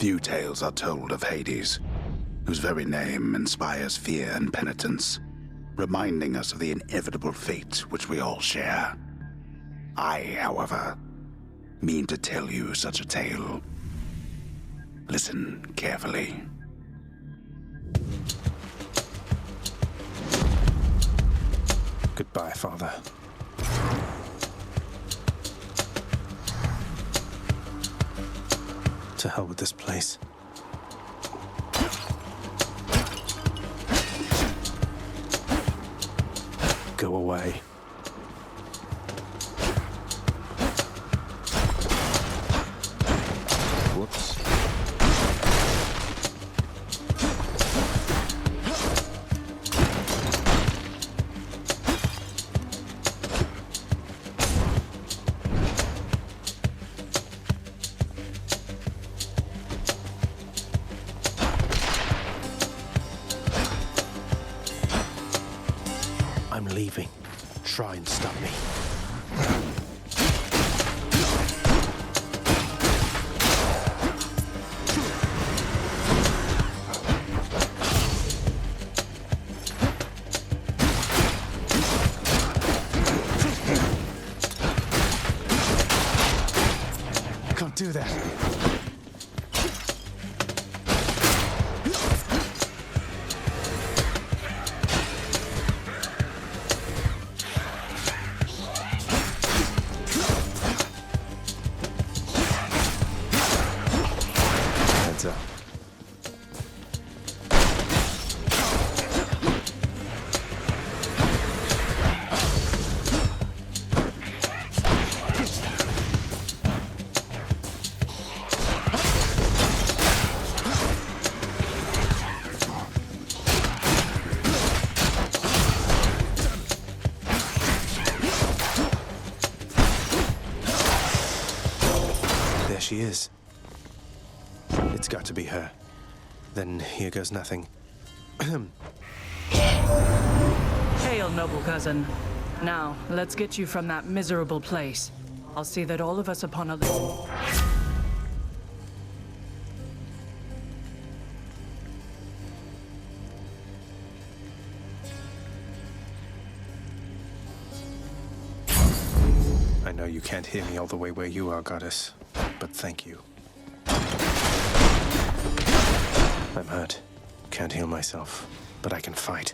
Few tales are told of Hades, whose very name inspires fear and penitence, reminding us of the inevitable fate which we all share. I, however, mean to tell you such a tale. Listen carefully. Goodbye, Father. To hell with this place. Go away. Whoops. I'm leaving. Try and stop me. Can't do that. Heads up. There she is. It's got to be her. Then here goes nothing. Hail, noble cousin. Now, let's get you from that miserable place. I'll see that all of us upon a... I know you can't hear me all the way where you are, Goddess, but thank you. I'm hurt. Can't heal myself, but I can fight.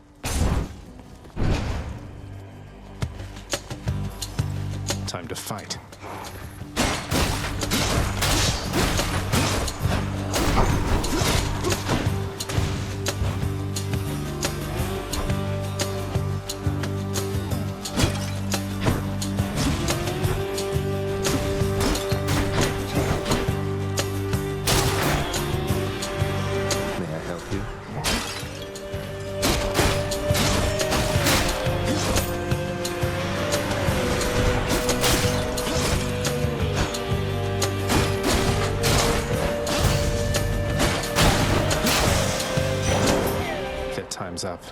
Time to fight. May I help you? Their time's up.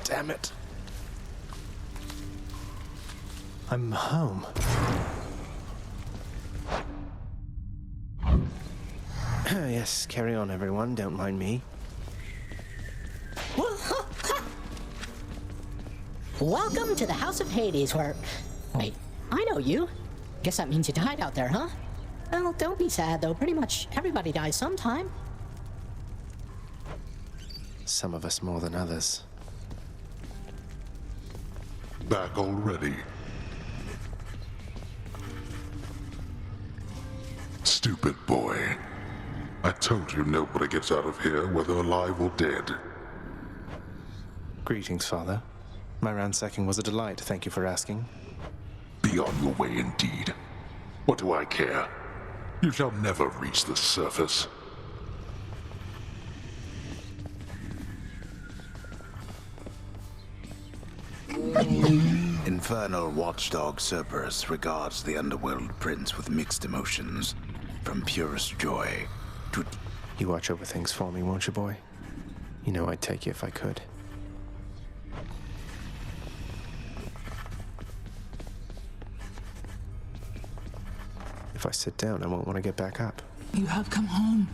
Damn it. I'm home. Yes, carry on, everyone. Don't mind me. Welcome to the House of Hades, where... Wait, I know you. Guess that means you died out there, huh? Well, don't be sad, though. Pretty much everybody dies sometime. Some of us more than others. Back already. Stupid boy. I told you nobody gets out of here, whether alive or dead. Greetings, Father. My ransacking was a delight, thank you for asking. Be on your way indeed. What do I care? You shall never reach the surface. Infernal watchdog Cerberus regards the underworld prince with mixed emotions, from purest joy to... You watch over things for me, won't you, boy? You know I'd take you if I could. If I sit down, I won't want to get back up. You have come home.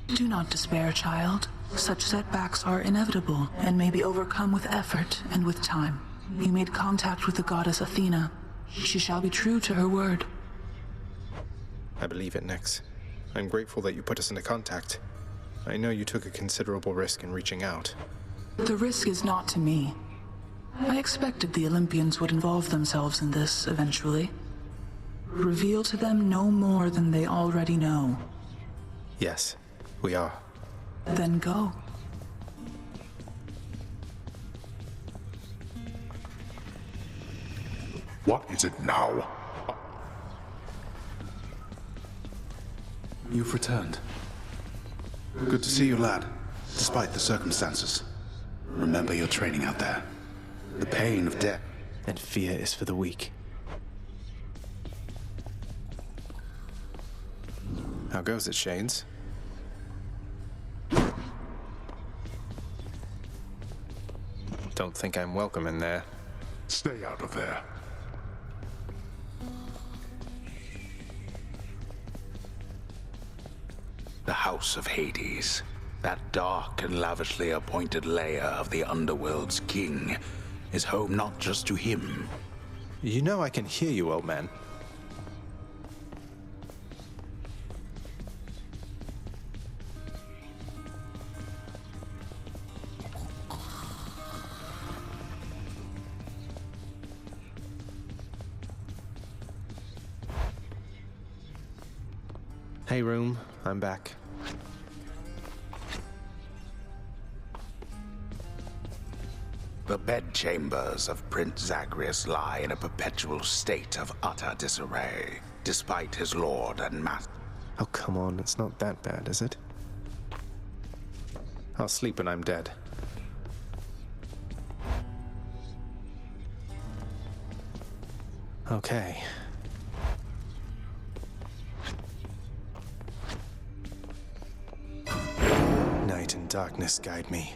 Do not despair, child. Such setbacks are inevitable and may be overcome with effort and with time. You made contact with the goddess Athena. She shall be true to her word. I believe it, Nyx. I'm grateful that you put us into contact. I know you took a considerable risk in reaching out. The risk is not to me. I expected the Olympians would involve themselves in this eventually. Reveal to them no more than they already know. Yes, we are. Then go. What is it now? You've returned. Good to see you, lad, despite the circumstances. Remember your training out there. The pain of death. And fear is for the weak. How goes it, Shades? Don't think I'm welcome in there. Stay out of there. The House of Hades. That dark and lavishly appointed lair of the underworld's king is home not just to him. You know I can hear you, old man. Hey, room. I'm back. The bedchambers of Prince Zagreus lie in a perpetual state of utter disarray, despite his lord and master. Oh, come on. It's not that bad, is it? I'll sleep when I'm dead. Okay. Night and darkness guide me.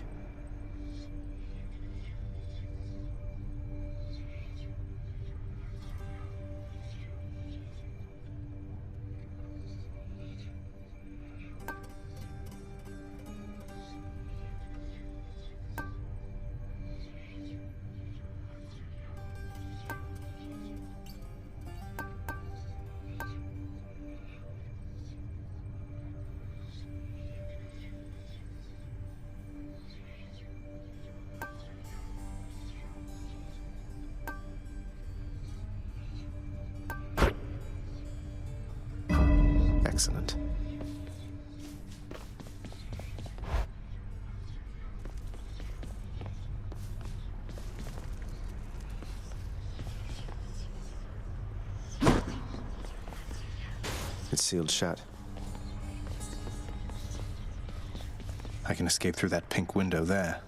Excellent. It's sealed shut. I can escape through that pink window there.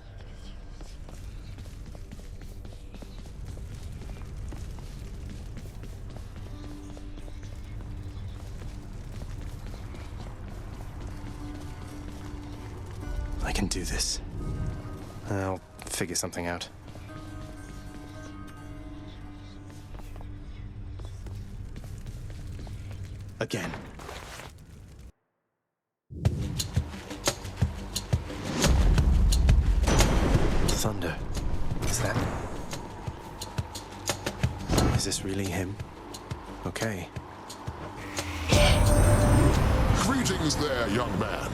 I can do this. I'll figure something out. Again. Thunder. Is that... Is this really him? Okay. Greetings there, young man.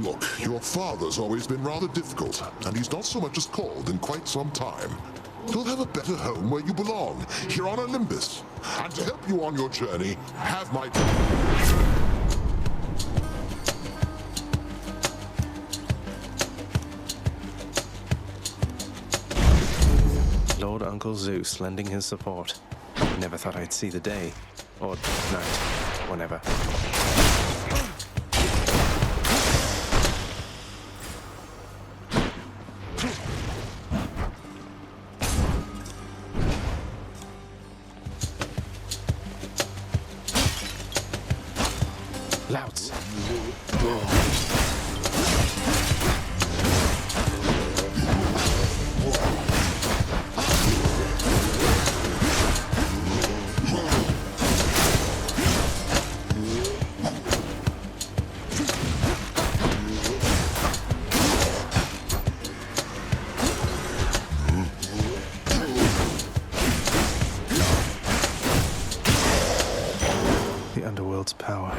Look, your father's always been rather difficult, and he's not so much as called in quite some time. You'll have a better home where you belong, here on Olympus. And to help you on your journey, have my... Lord Uncle Zeus lending his support. Never thought I'd see the day. Or night. Whenever. Louts. The underworld's power.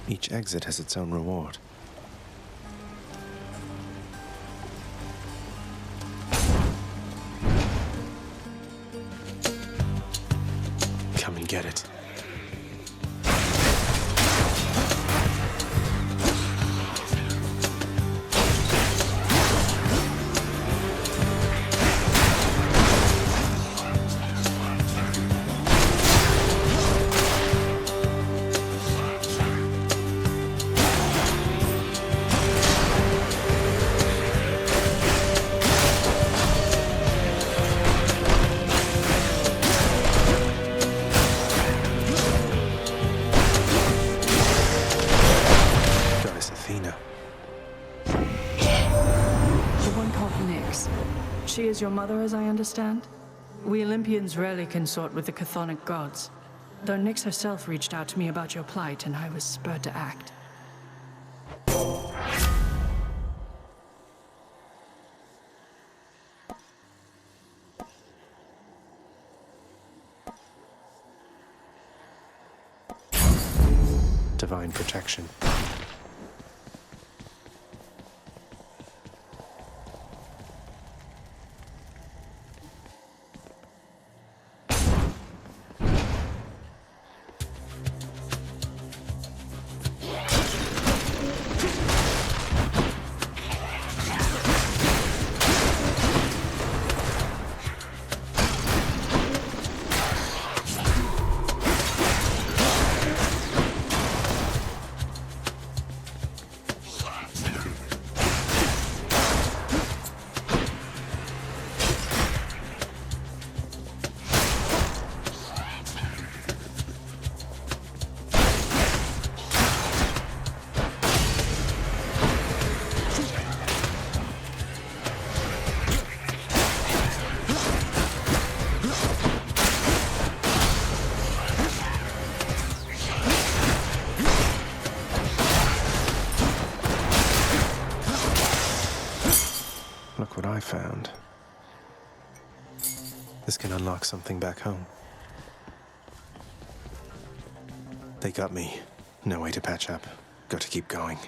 Each exit has its own reward. Come and get it. She is your mother, as I understand? We Olympians rarely consort with the chthonic gods. Though Nyx herself reached out to me about your plight, and I was spurred to act. Divine protection. Look what I found. This can unlock something back home. They got me. No way to patch up. Got to keep going.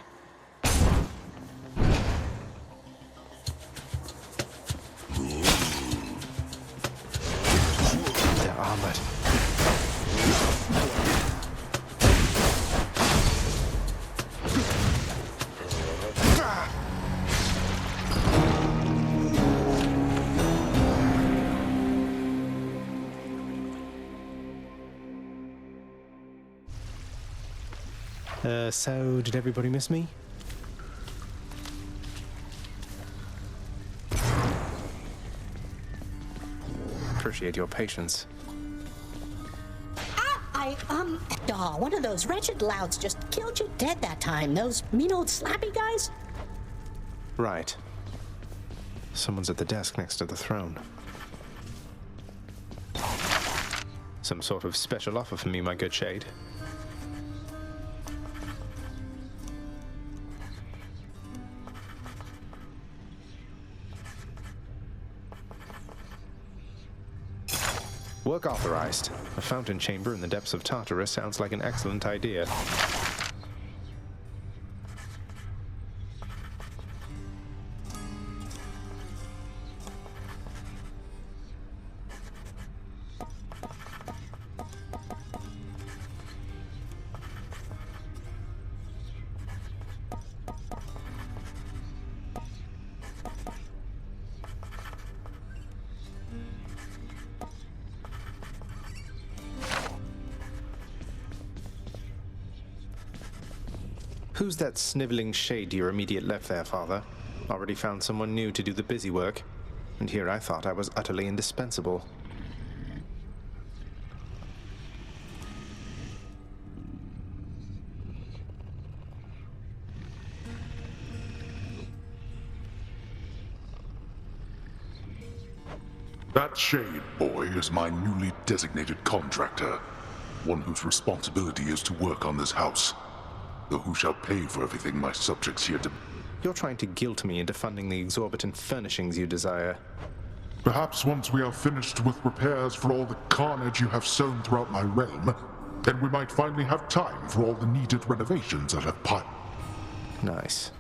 They're armored. So, did everybody miss me? Appreciate your patience. One of those wretched louts just killed you dead that time. Those mean old slappy guys? Right. Someone's at the desk next to the throne. Some sort of special offer for me, my good shade. Work authorized. A fountain chamber in the depths of Tartarus sounds like an excellent idea. Who's that sniveling shade to your immediate left there, Father? Already found someone new to do the busy work, and here I thought I was utterly indispensable. That shade boy is my newly designated contractor, one whose responsibility is to work on this house. Though who shall pay for everything my subjects here You're trying to guilt me into funding the exorbitant furnishings you desire. Perhaps once we are finished with repairs for all the carnage you have sown throughout my realm, then we might finally have time for all the needed renovations that have piled. Nice.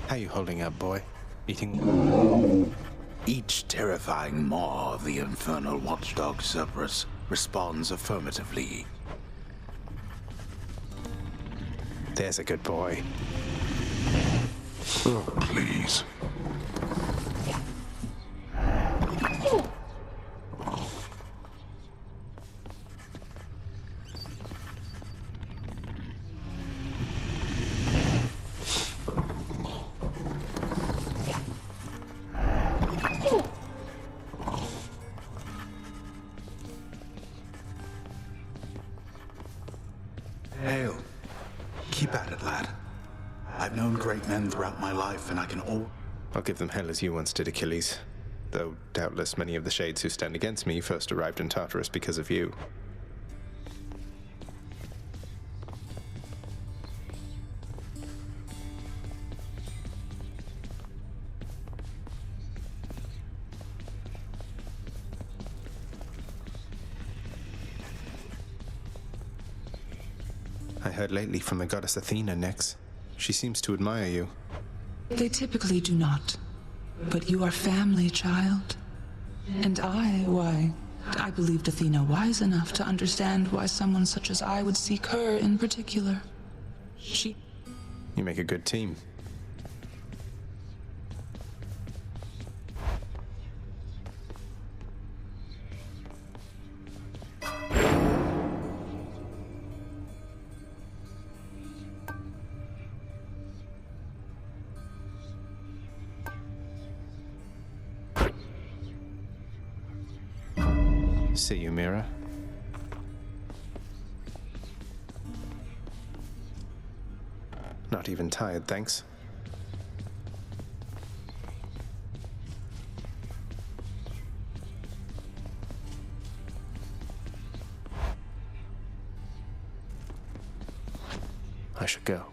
How you holding up, boy? Eating? Each terrifying maw of the infernal watchdog Cerberus responds affirmatively. There's a good boy. Oh, please. Hail. Keep at it, lad. I've known great men throughout my life, and I can I'll give them hell as you once did Achilles. Though doubtless many of the shades who stand against me first arrived in Tartarus because of you. I heard lately from the goddess Athena, Nyx. She seems to admire you. They typically do not. But you are family, child. And I believed Athena wise enough to understand why someone such as I would seek her in particular. You make a good team. See you, Mira. Not even tired, thanks. I should go.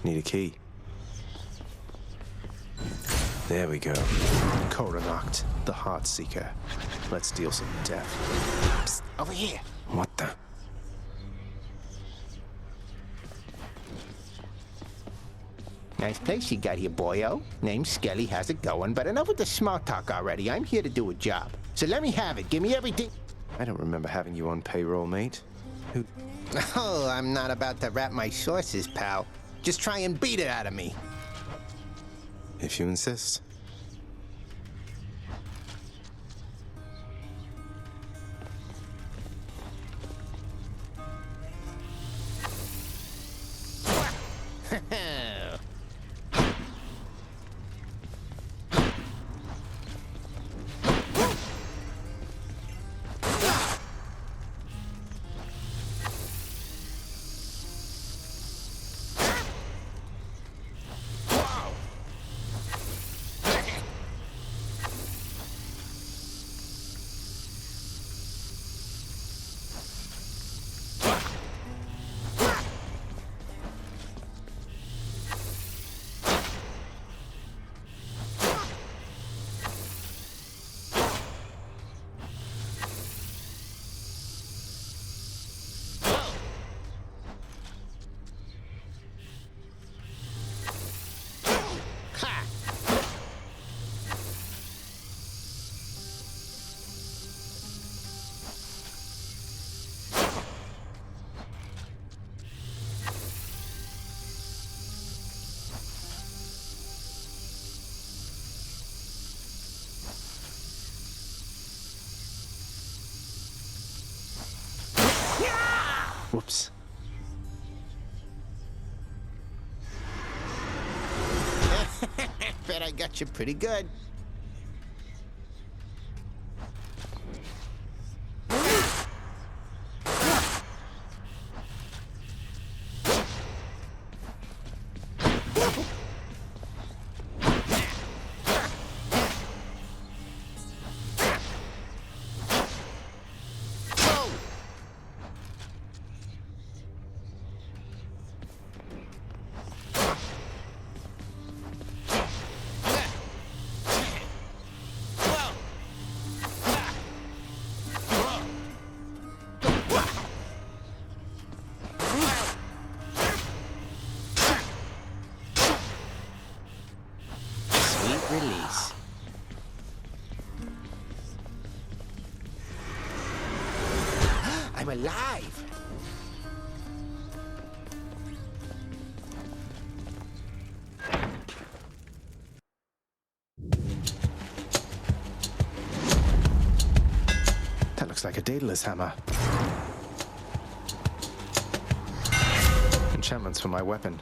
Need a key. There we go. Coronacht, the Heart Seeker. Let's deal some death. Psst, over here. What the? Nice place you got here, boyo. Name's Skelly, how's it going? But enough with the smart talk already. I'm here to do a job. So let me have it. Give me everything. I don't remember having you on payroll, mate. Who? Oh, I'm not about to wrap my sources, pal. Just try and beat it out of me. If you insist. Whoops. Bet I got you pretty good. Release. I'm alive! That looks like a Daedalus hammer. Enchantments for my weapon.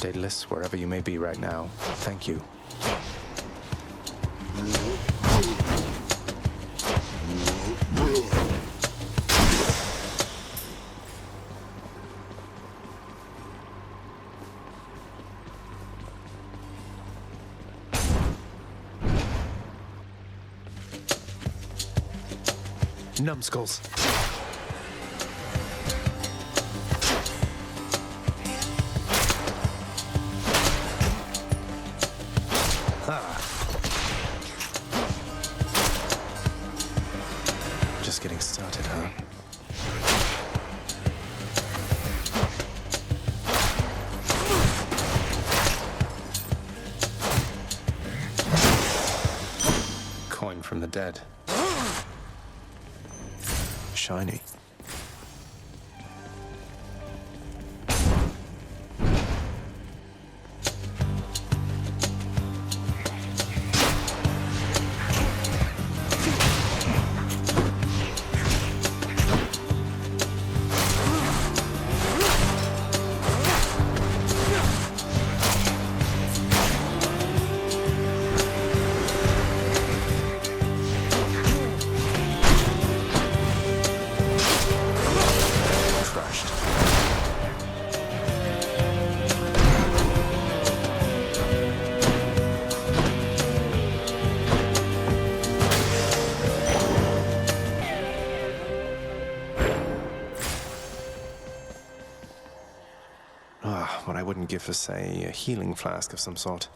Daedalus, wherever you may be right now, thank you. Numbskulls. Just getting started, huh? Coin from the dead. Shiny. What I wouldn't give for, say, a healing flask of some sort.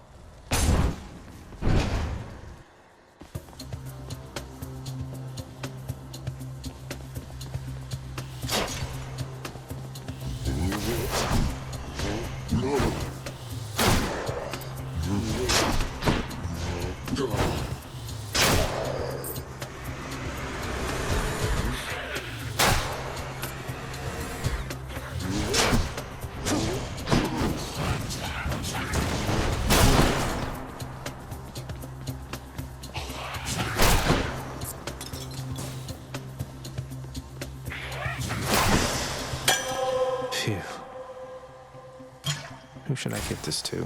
Phew. Who should I give this to?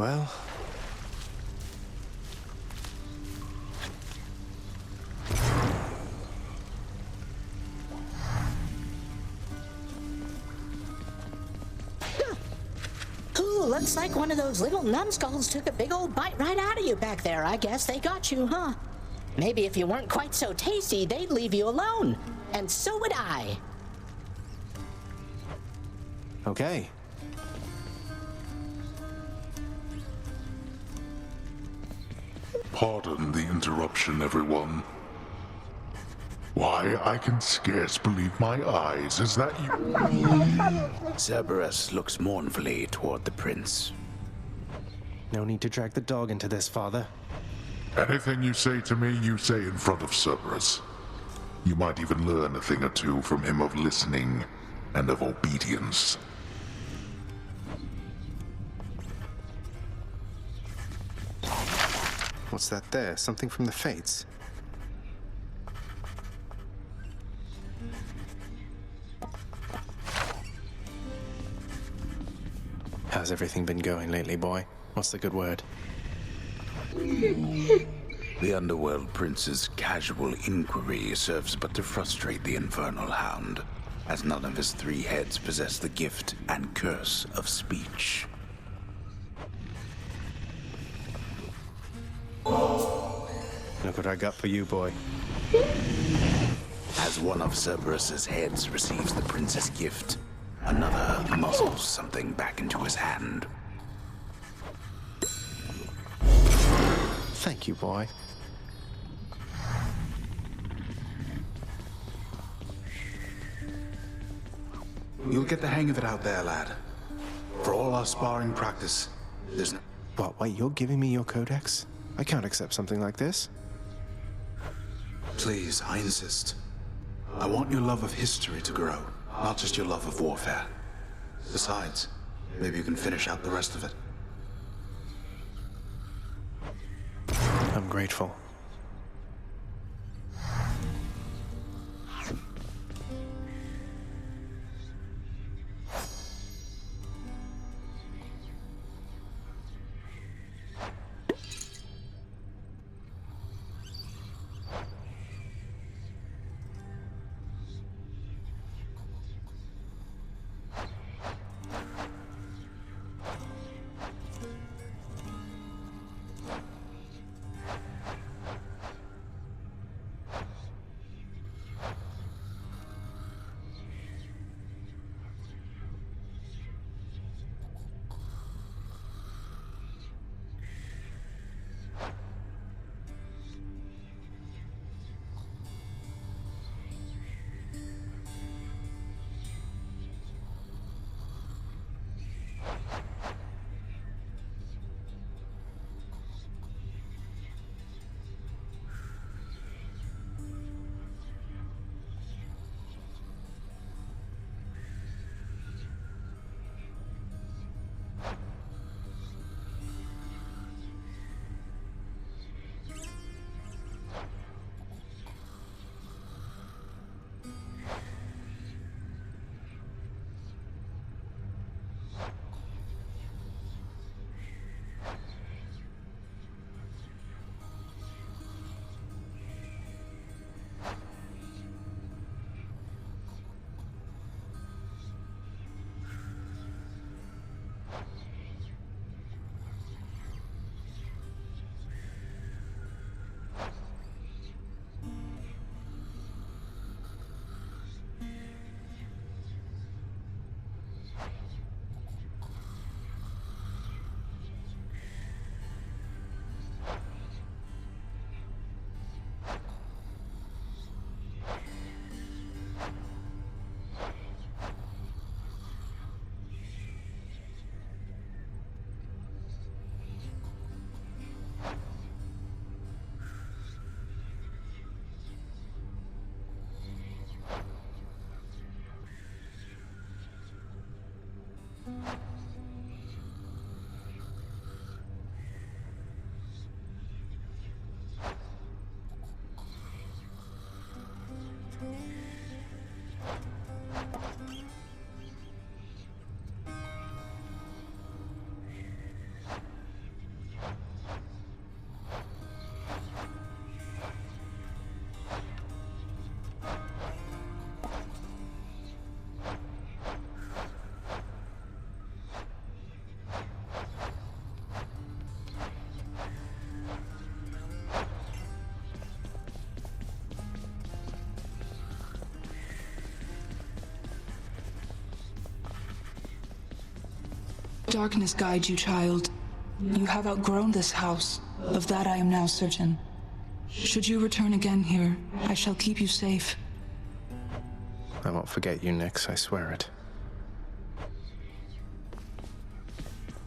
Well... Ooh, looks like one of those little numbskulls took a big old bite right out of you back there. I guess they got you, huh? Maybe if you weren't quite so tasty, they'd leave you alone. And so would I. Okay. Pardon the interruption, everyone. Why, I can scarce believe my eyes. Is that you? Cerberus looks mournfully toward the prince. No need to drag the dog into this, Father. Anything you say to me, you say in front of Cerberus. You might even learn a thing or two from him of listening and of obedience. What's that there? Something from the Fates? How's everything been going lately, boy? What's the good word? The Underworld Prince's casual inquiry serves but to frustrate the Infernal Hound, as none of his 3 heads possess the gift and curse of speech. Look what I got for you, boy. As one of Cerberus's heads receives the prince's gift, another muzzles something back into his hand. Thank you, boy. You'll get the hang of it out there, lad. For all our sparring practice, there's no... What, wait, you're giving me your codex? I can't accept something like this. Please, I insist. I want your love of history to grow, not just your love of warfare. Besides, maybe you can finish out the rest of it. I'm grateful. darkness guide you, child. You have outgrown this house. Of that I am now certain. Should you return again here, I shall keep you safe. I won't forget you, Nyx, I swear it.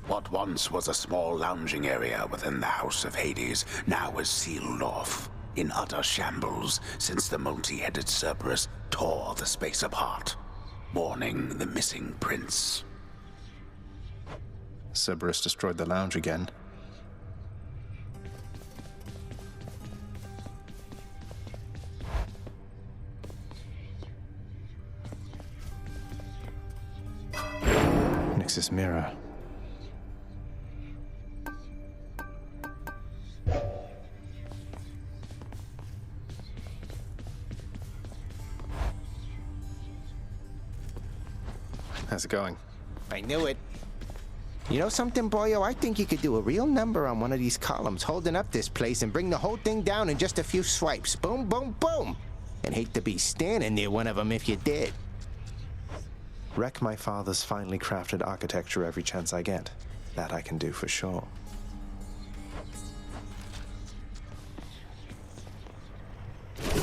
What once was a small lounging area within the House of Hades now is sealed off, in utter shambles since the multi-headed Cerberus tore the space apart, mourning the missing prince. Cerberus destroyed the lounge again. Nyx's mirror. How's it going? I knew it. You know something, boyo? I think you could do a real number on one of these columns, holding up this place and bring the whole thing down in just a few swipes. Boom, boom, boom. And hate to be standing near one of them if you did. Wreck my father's finely crafted architecture every chance I get. That I can do for sure.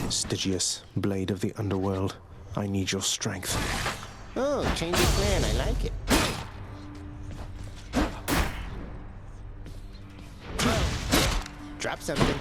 Stygius, blade of the underworld, I need your strength. Oh, change of plan. I like it. Drop something.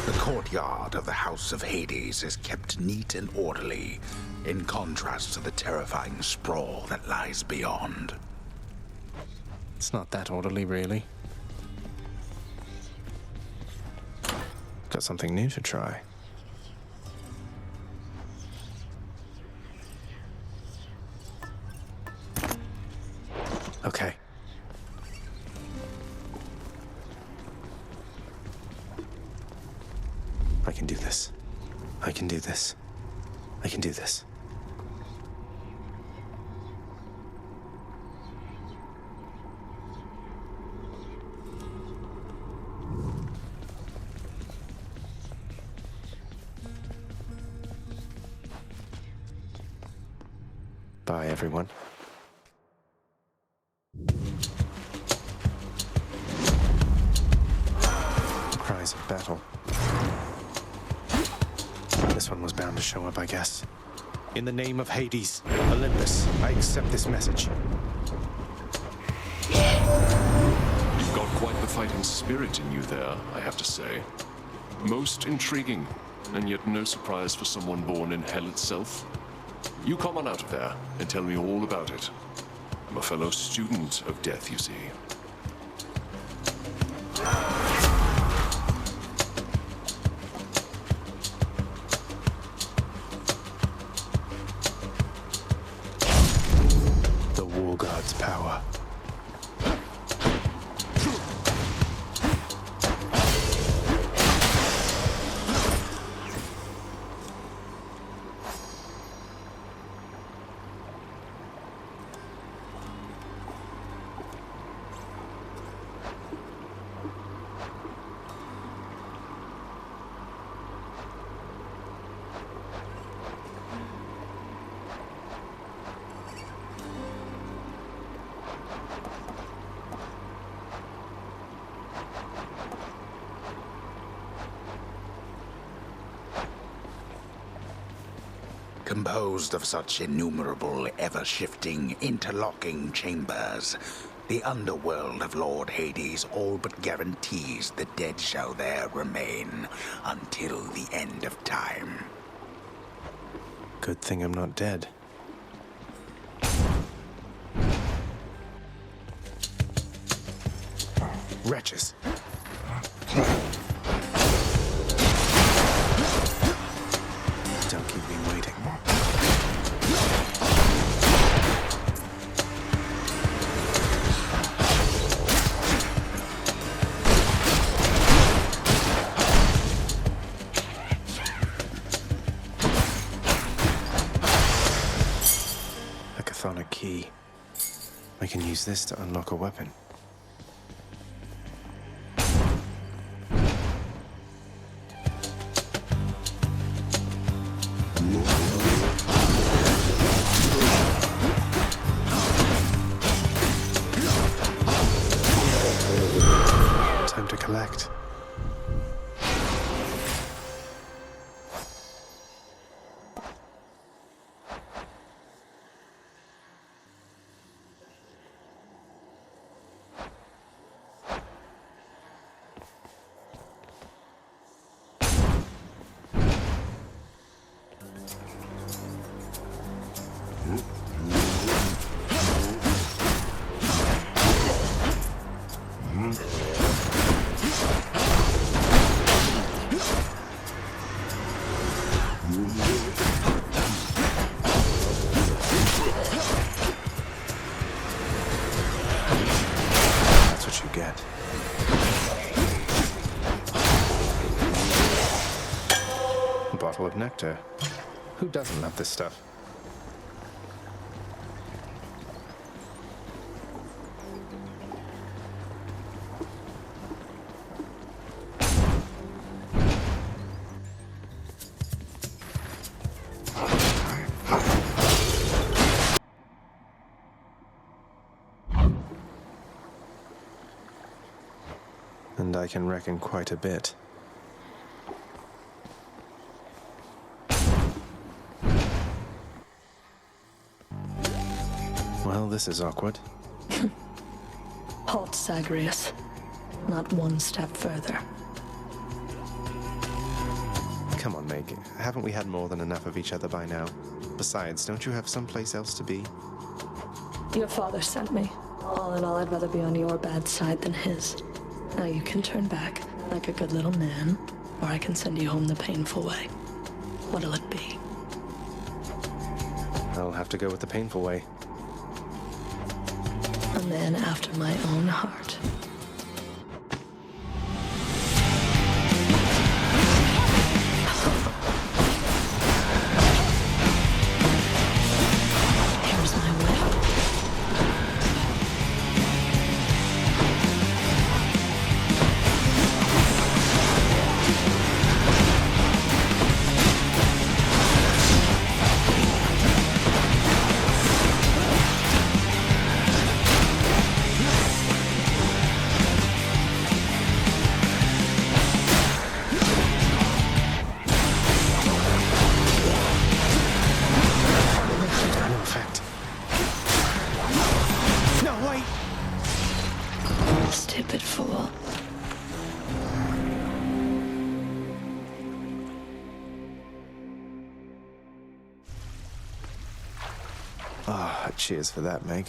The courtyard of the House of Hades is kept neat and orderly, in contrast to the terrifying sprawl that lies beyond. It's not that orderly, really. Got something new to try. Okay. I can do this. I can do this. I can do this. Bye, everyone. Cries of battle. This one was bound to show up, I guess. In the name of Hades, Olympus, I accept this message. You've got quite the fighting spirit in you there, I have to say. Most intriguing, and yet no surprise for someone born in hell itself. You come on out of there and tell me all about it. I'm a fellow student of death, you see. The War God's power. Composed of such innumerable, ever-shifting, interlocking chambers, the underworld of Lord Hades all but guarantees the dead shall there remain until the end of time. Good thing I'm not dead. Wretches. Don't keep me waiting. I can use this to unlock a weapon. Time to collect. That's what you get. A bottle of nectar. Who doesn't love this stuff? And I can reckon quite a bit. Well, this is awkward. Halt, Zagreus. Not one step further. Come on, Meg. Haven't we had more than enough of each other by now? Besides, don't you have someplace else to be? Your father sent me. All in all, I'd rather be on your bad side than his. Now you can turn back, like a good little man, or I can send you home the painful way. What'll it be? I'll have to go with the painful way. A man after my own heart. Here's my way. No effect. No, wait! Stupid fool. Ah, cheers for that, Meg.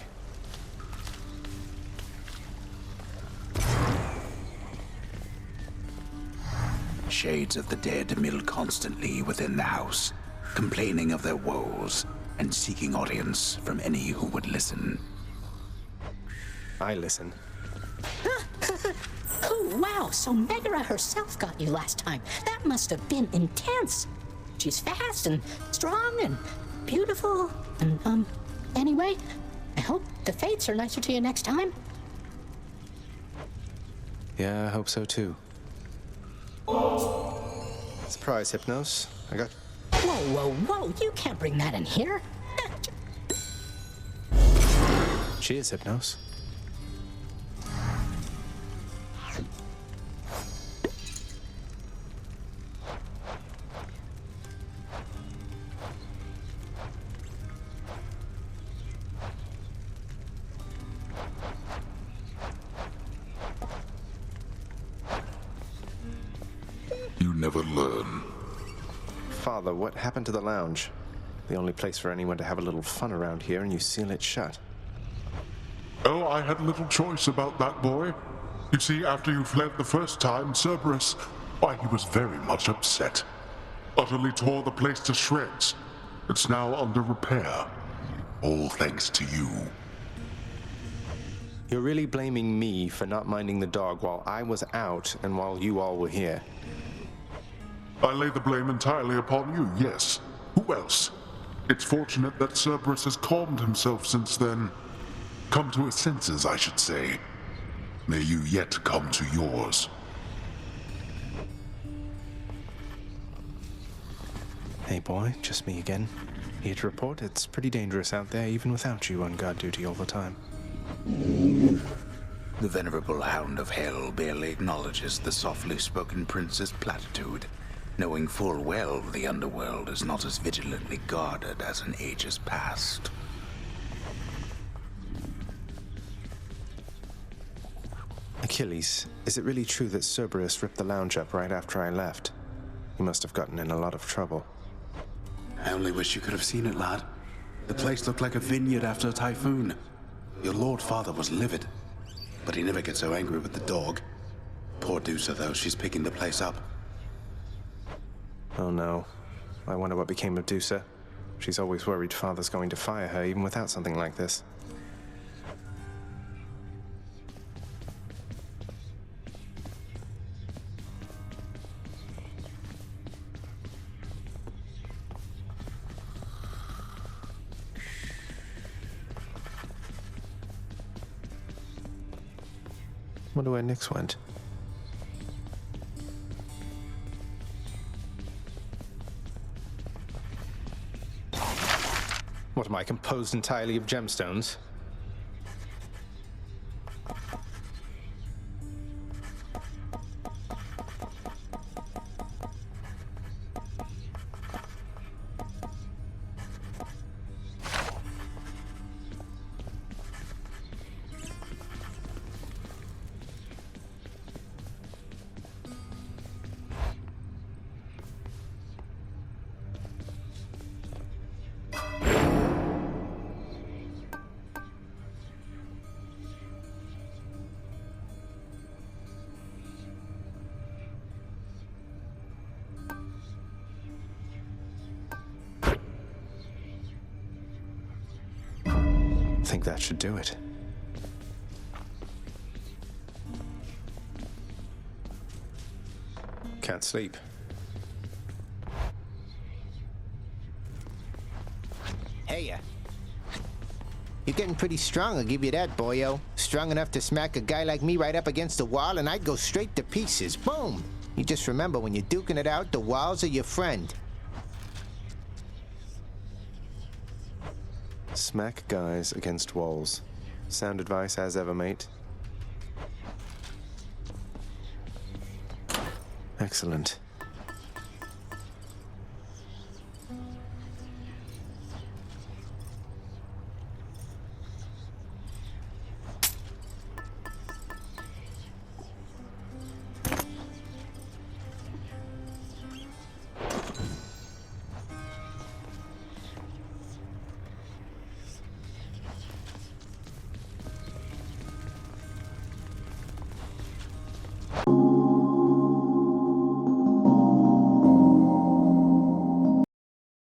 Shades of the dead mill constantly within the house, complaining of their woes and seeking audience from any who would listen. I listen. Oh, wow, so Megaera herself got you last time. That must have been intense. She's fast and strong and beautiful. And, anyway, I hope the fates are nicer to you next time. Yeah, I hope so too. Surprise, Hypnos. I got... Whoa, you can't bring that in here. Cheers, Hypnos. You never learn. Father, what happened to the lounge? The only place for anyone to have a little fun around here, and you seal it shut. Oh, I had little choice about that, boy. You see, after you fled the first time, Cerberus, why, he was very much upset. Utterly tore the place to shreds. It's now under repair. All thanks to you. You're really blaming me for not minding the dog while I was out and while you all were here. I lay the blame entirely upon you, yes. Who else? It's fortunate that Cerberus has calmed himself since then. Come to his senses, I should say. May you yet come to yours. Hey boy, just me again. Here to report it's pretty dangerous out there even without you on guard duty all the time. The venerable Hound of Hell barely acknowledges the softly spoken prince's platitude, knowing full well the underworld is not as vigilantly guarded as in ages past. Achilles, is it really true that Cerberus ripped the lounge up right after I left? He must have gotten in a lot of trouble. I only wish you could have seen it, lad. The place looked like a vineyard after a typhoon. Your Lord Father was livid, but he never gets so angry with the dog. Poor Dusa, though, she's picking the place up. Oh no. I wonder what became of Dusa. She's always worried Father's going to fire her even without something like this. Wonder where Nyx went. What am I, composed entirely of gemstones? I think that should do it. Can't sleep. Hey, you're getting pretty strong, I'll give you that, boyo. Strong enough to smack a guy like me right up against the wall and I'd go straight to pieces. Boom! You just remember, when you're duking it out, the walls are your friend. Smack guys against walls. Sound advice as ever, mate. Excellent.